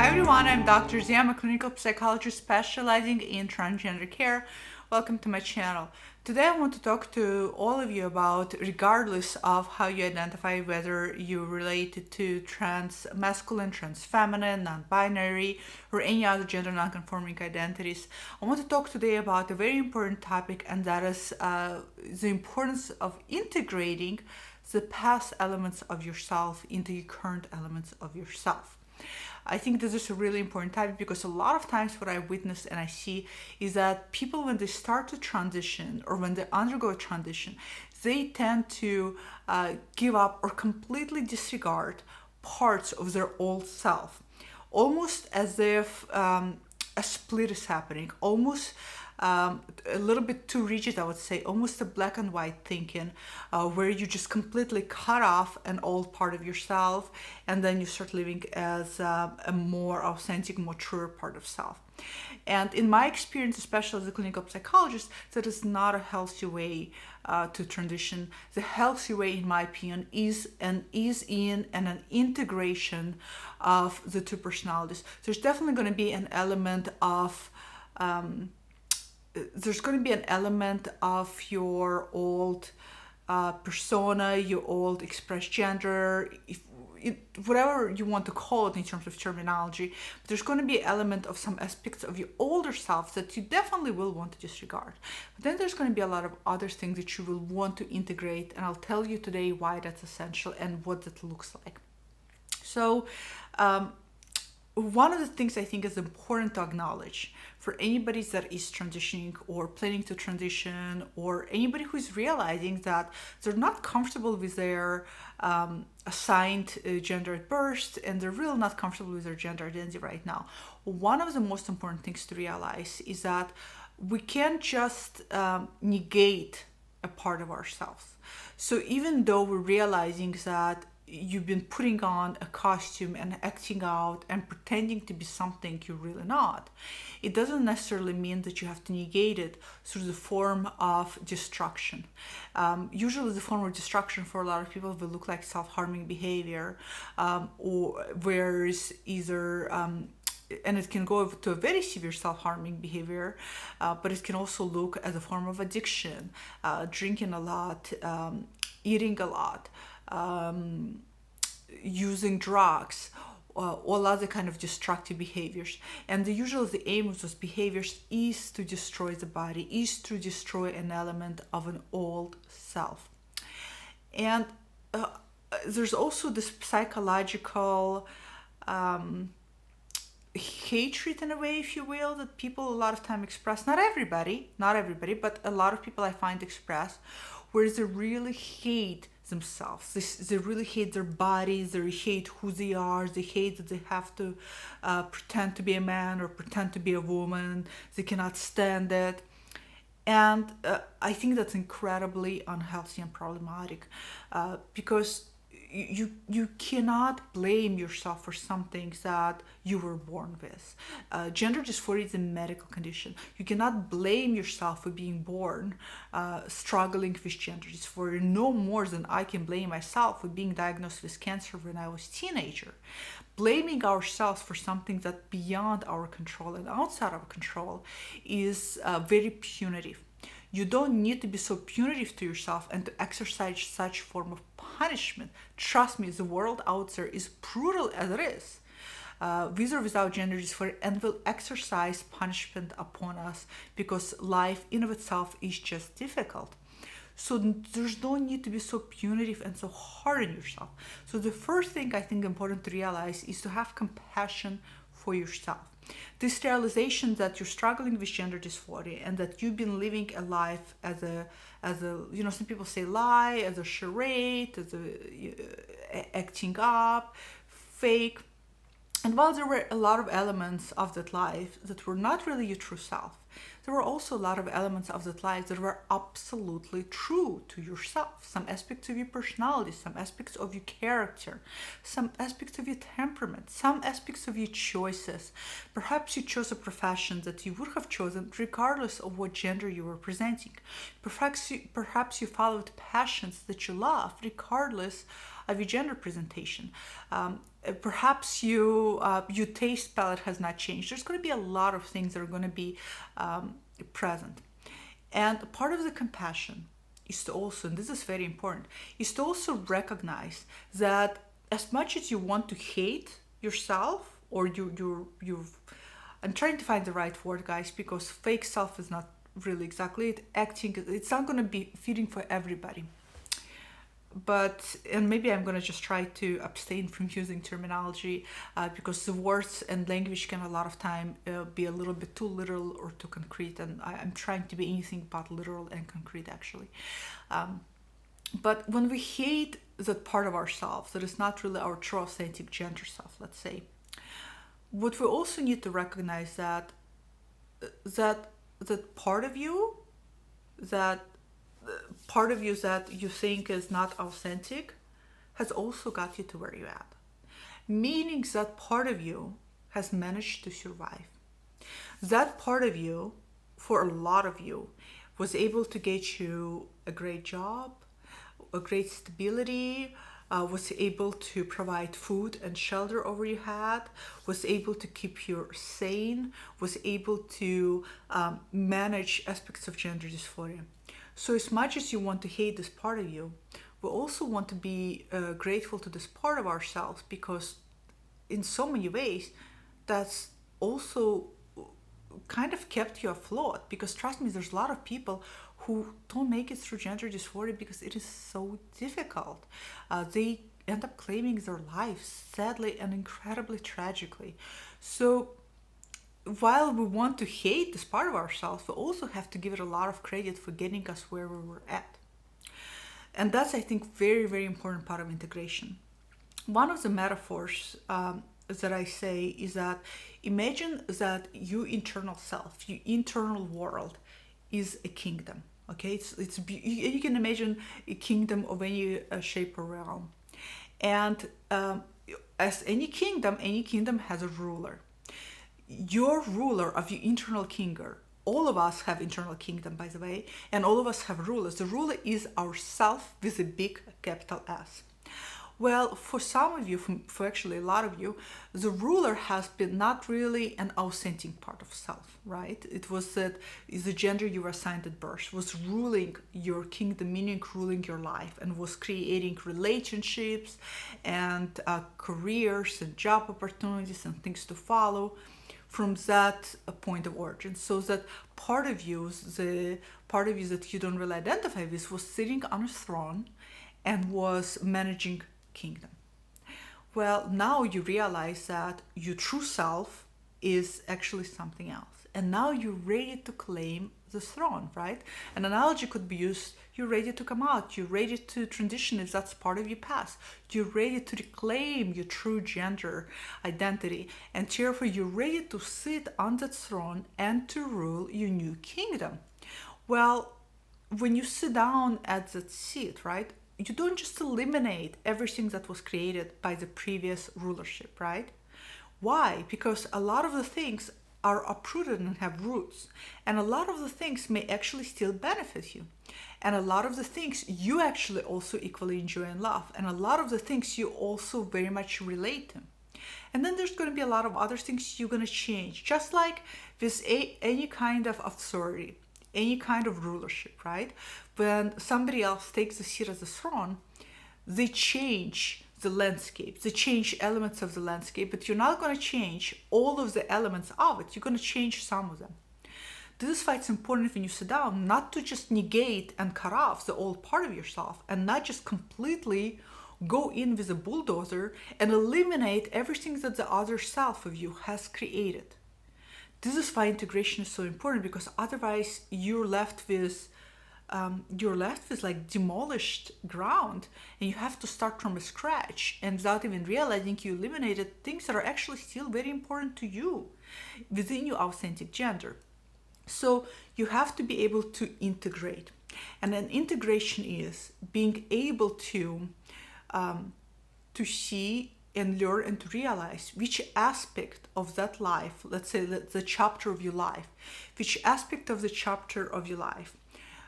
Hi everyone, I'm Dr. Z. I'm a clinical psychologist specializing in transgender care. Welcome to my channel. Today I want to talk to all of you about, regardless of how you identify, whether you relate to trans masculine, trans feminine, non-binary, or any other gender non-conforming identities. I want to talk today about a very important topic, and that is the importance of integrating the past elements of yourself into your current elements of yourself. I think this is a really important topic because a lot of times what I witness and I see is that people, when they start to transition or when they undergo a transition, they tend to give up or completely disregard parts of their old self, almost as if a split is happening, almost a little bit too rigid, I would say, almost a black and white thinking, where you just completely cut off an old part of yourself and then you start living as a more authentic, mature part of self. And in my experience, especially as a clinical psychologist, that is not a healthy way to transition. The healthy way, in my opinion, is an ease-in and an integration of the two personalities. There's definitely going to be an element of your old persona, your old expressed gender, whatever you want to call it in terms of terminology. But there's going to be an element of some aspects of your older self that you definitely will want to disregard. But then there's going to be a lot of other things that you will want to integrate, and I'll tell you today why that's essential and what that looks like. So, one of the things I think is important to acknowledge for anybody that is transitioning or planning to transition, or anybody who is realizing that they're not comfortable with their assigned gender at birth and they're really not comfortable with their gender identity right now. One of the most important things to realize is that we can't just negate a part of ourselves. So even though we're realizing that you've been putting on a costume and acting out and pretending to be something you're really not, it doesn't necessarily mean that you have to negate it through the form of destruction. Usually the form of destruction for a lot of people will look like self-harming behavior, or whereas either and it can go to a very severe self-harming behavior, but it can also look as a form of addiction, drinking a lot, eating a lot, using drugs, all other kind of destructive behaviors. And usually the aim of those behaviors is to destroy the body, is to destroy an element of an old self. And there's also this psychological hatred, in a way, if you will, that people a lot of time express. Not everybody, but a lot of people I find express, where they really hate themselves. They really hate their bodies, they hate who they are, they hate that they have to pretend to be a man or pretend to be a woman, they cannot stand it. And I think that's incredibly unhealthy and problematic, because you cannot blame yourself for something that you were born with. Gender dysphoria is a medical condition. You cannot blame yourself for being born struggling with gender dysphoria, no more than I can blame myself for being diagnosed with cancer when I was a teenager. Blaming ourselves for something that's beyond our control and outside our control is very punitive. You don't need to be so punitive to yourself and to exercise such form of punishment. Trust me, the world out there is brutal as it is, with or without gender dysphoria, and will exercise punishment upon us because life in of itself is just difficult. So there's no need to be so punitive and so hard on yourself. So the first thing I think important to realize is to have compassion for yourself. This realization that you're struggling with gender dysphoria and that you've been living a life as a some people say lie, as a charade, as a acting up, fake. And while there were a lot of elements of that life that were not really your true self, there were also a lot of elements of that life that were absolutely true to yourself. Some aspects of your personality, some aspects of your character, some aspects of your temperament, some aspects of your choices. Perhaps you chose a profession that you would have chosen regardless of what gender you were presenting. Perhaps you followed passions that you love regardless of your gender presentation. Perhaps your taste palette has not changed. There's going to be a lot of things that are going to be present. And part of the compassion is to also, and this is very important, is to also recognize that as much as you want to hate yourself, or I'm trying to find the right word, guys, because fake self is not really exactly it. Acting, it's not going to be fitting for everybody. But, and maybe I'm going to just try to abstain from using terminology because the words and language can a lot of time be a little bit too literal or too concrete, and I'm trying to be anything but literal and concrete, actually. But when we hate that part of ourselves that is not really our true authentic gender self, let's say, what we also need to recognize that part of you, that part of you that you think is not authentic, has also got you to where you're at. Meaning that part of you has managed to survive. That part of you, for a lot of you, was able to get you a great job, a great stability, was able to provide food and shelter over your head, was able to keep you sane, was able to manage aspects of gender dysphoria. So as much as you want to hate this part of you, we also want to be grateful to this part of ourselves, because in so many ways, that's also kind of kept you afloat. Because trust me, there's a lot of people who don't make it through gender dysphoria because it is so difficult. They end up claiming their lives, sadly and incredibly tragically. So while we want to hate this part of ourselves, we also have to give it a lot of credit for getting us where we were at. And that's, I think, very, very important part of integration. One of the metaphors that I say is that imagine that your internal self, your internal world, is a kingdom. Okay, you can imagine a kingdom of any shape or realm, and as any kingdom has a ruler. Your ruler of your internal kingdom. All of us have internal kingdom, by the way, and all of us have rulers. The ruler is ourself with a big capital S. Well, for some of you, for actually a lot of you, the ruler has been not really an authentic part of self, right? It was that the gender you were assigned at birth was ruling your kingdom, meaning ruling your life, and was creating relationships and careers and job opportunities and things to follow from that point of origin. So that part of you, the part of you that you don't really identify with, was sitting on a throne and was managing kingdom. Well, now you realize that your true self is actually something else. And now you're ready to claim the throne, right? An analogy could be used: you're ready to come out, you're ready to transition if that's part of your past, you're ready to reclaim your true gender identity, and therefore you're ready to sit on that throne and to rule your new kingdom. Well, when you sit down at that seat, right, you don't just eliminate everything that was created by the previous rulership, right? Why? Because a lot of the things are uprooted and have roots, and a lot of the things may actually still benefit you, and a lot of the things you actually also equally enjoy and love, and a lot of the things you also very much relate to. And then there's going to be a lot of other things you're going to change, just like with any kind of authority, any kind of rulership, right? When somebody else takes the seat as the throne, they change the landscape, they change elements of the landscape, but you're not going to change all of the elements of it. You're going to change some of them. This is why it's important when you sit down not to just negate and cut off the old part of yourself, and not just completely go in with a bulldozer and eliminate everything that the other self of you has created. This is why integration is so important, because otherwise you're left with like demolished ground, and you have to start from scratch, and without even realizing you eliminated things that are actually still very important to you within your authentic gender. So you have to be able to integrate, and then integration is being able to see and learn and to realize which aspect of that life, let's say the chapter of your life, which aspect of the chapter of your life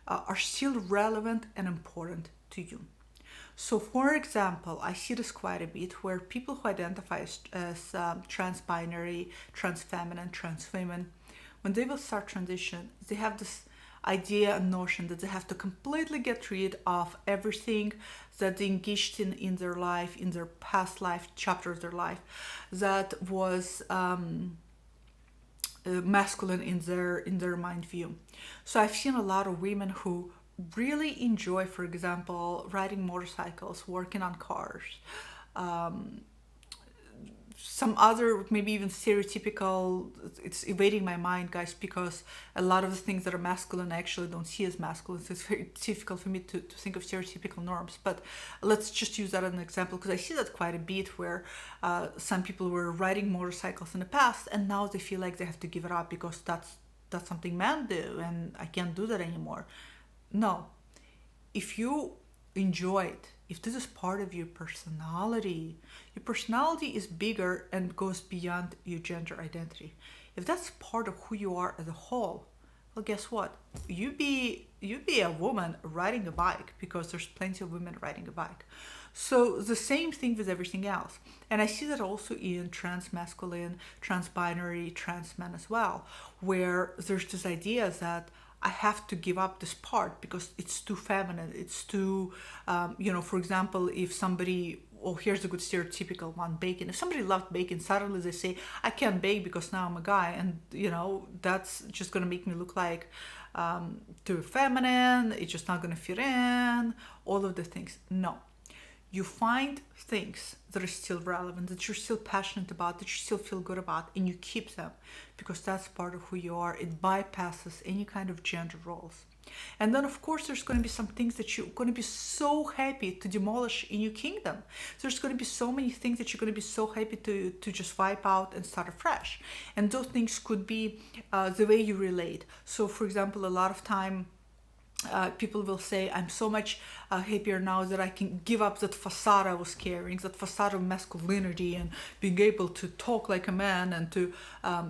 are still relevant and important to you. So, for example, I see this quite a bit where people who identify as trans-binary, trans-feminine, trans-women, when they will start transition, they have this idea and notion that they have to completely get rid of everything that they engaged in their life, in their past life, chapter of their life, that was masculine in their mind view. So I've seen a lot of women who really enjoy, for example, riding motorcycles, working on cars, some other maybe even stereotypical. It's evading my mind, guys, because a lot of the things that are masculine I actually don't see as masculine, so it's very difficult for me to think of stereotypical norms. But let's just use that as an example, because I see that quite a bit where some people were riding motorcycles in the past and now they feel like they have to give it up because that's something men do and I can't do that anymore. No, if you enjoy it, if this is part of your personality is bigger and goes beyond your gender identity. If that's part of who you are as a whole, well, guess what? You be a woman riding a bike, because there's plenty of women riding a bike. So the same thing with everything else. And I see that also in trans masculine, trans binary, trans men as well, where there's this idea that I have to give up this part because it's too feminine. It's too, for example, if somebody, oh, here's a good stereotypical one, bacon. If somebody loved bacon, suddenly they say, I can't bake because now I'm a guy. And, that's just going to make me look like too feminine. It's just not going to fit in, all of the things. No. You find things that are still relevant, that you're still passionate about, that you still feel good about, and you keep them because that's part of who you are. It bypasses any kind of gender roles. And then, of course, there's going to be some things that you're going to be so happy to demolish in your kingdom. There's going to be so many things that you're going to be so happy to just wipe out and start afresh. And those things could be the way you relate. So, for example, a lot of time, people will say, I'm so much happier now that I can give up that facade I was carrying, that facade of masculinity and being able to talk like a man and to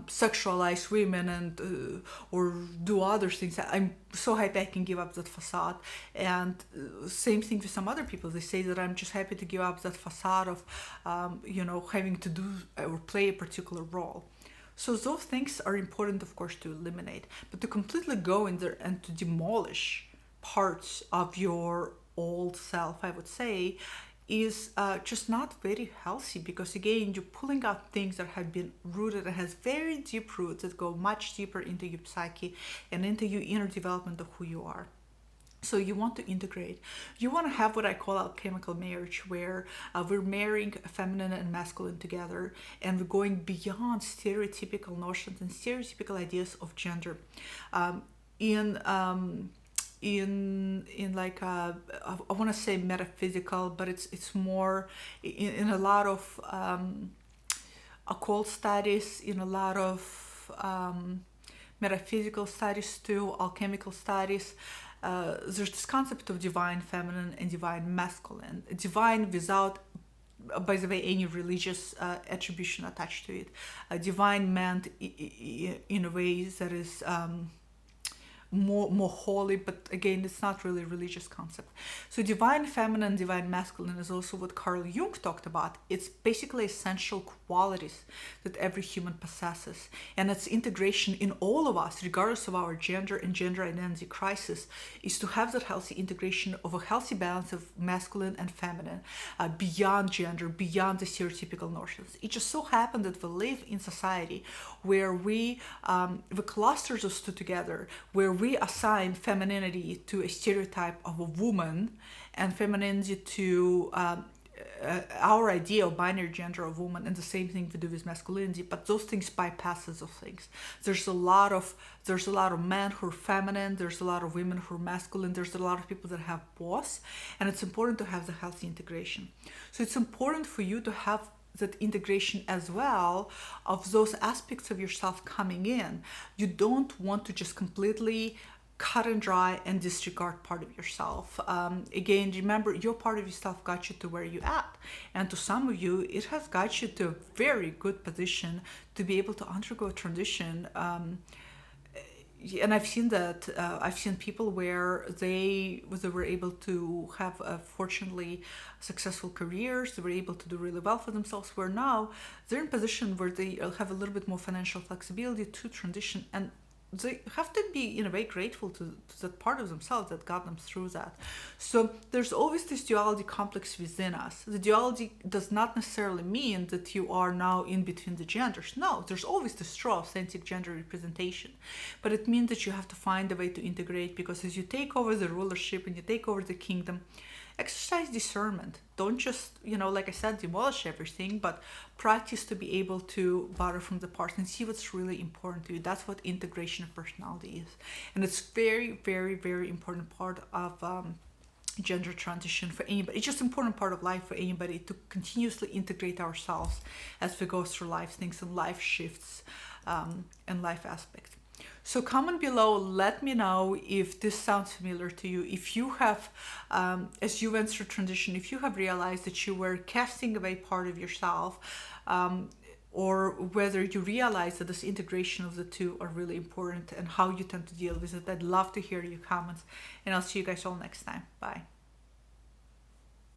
sexualize women and or do other things. I'm so happy I can give up that facade. And same thing with some other people. They say that I'm just happy to give up that facade of, having to do or play a particular role. So those things are important, of course, to eliminate. But to completely go in there and to demolish parts of your old self, I would say, is just not very healthy, because, again, you're pulling out things that have been rooted and has very deep roots that go much deeper into your psyche and into your inner development of who you are. So you want to integrate. You want to have what I call alchemical marriage, where we're marrying feminine and masculine together, and we're going beyond stereotypical notions and stereotypical ideas of gender. In like I want to say metaphysical, but it's more in a lot of occult studies, in a lot of metaphysical studies too, alchemical studies. There's this concept of divine feminine and divine masculine. Divine without, by the way, any religious attribution attached to it. Divine meant in a way that is more holy, but again, it's not really a religious concept. So divine feminine, divine masculine is also what Carl Jung talked about. It's basically essential qualities that every human possesses, and its integration in all of us, regardless of our gender and gender identity crisis, is to have that healthy integration of a healthy balance of masculine and feminine, beyond gender, beyond the stereotypical notions. It just so happened that we live in society where we cluster those two together, where we assign femininity to a stereotype of a woman and femininity to our idea of binary gender of woman, and the same thing we do with masculinity. But those things bypasses those things. There's a lot of men who are feminine. There's a lot of women who are masculine. There's a lot of people that have both, and it's important to have the healthy integration. So it's important for you to have that integration as well of those aspects of yourself coming in. You don't want to just completely cut and dry and disregard part of yourself. Again, remember, your part of yourself got you to where you at, and to some of you it has got you to a very good position to be able to undergo a transition and I've seen that. I've seen people where they were able to have fortunately successful careers. They were able to do really well for themselves. Where now they're in a position where they have a little bit more financial flexibility to transition, and they have to be in a way grateful to that part of themselves that got them through that. So there's always this duality complex within us. The duality does not necessarily mean that you are now in between the genders. No, there's always this true authentic gender representation, but it means that you have to find a way to integrate, because as you take over the rulership and you take over the kingdom, exercise discernment. Don't just, like I said, demolish everything, but practice to be able to borrow from the parts and see what's really important to you. That's what integration of personality is. And it's very, very, very important part of gender transition for anybody. It's just an important part of life for anybody to continuously integrate ourselves as we go through life things and life shifts and life aspects. So comment below, let me know if this sounds familiar to you, if you have, as you went through transition, if you have realized that you were casting away part of yourself, or whether you realize that this integration of the two are really important and how you tend to deal with it. I'd love to hear your comments, and I'll see you guys all next time. Bye.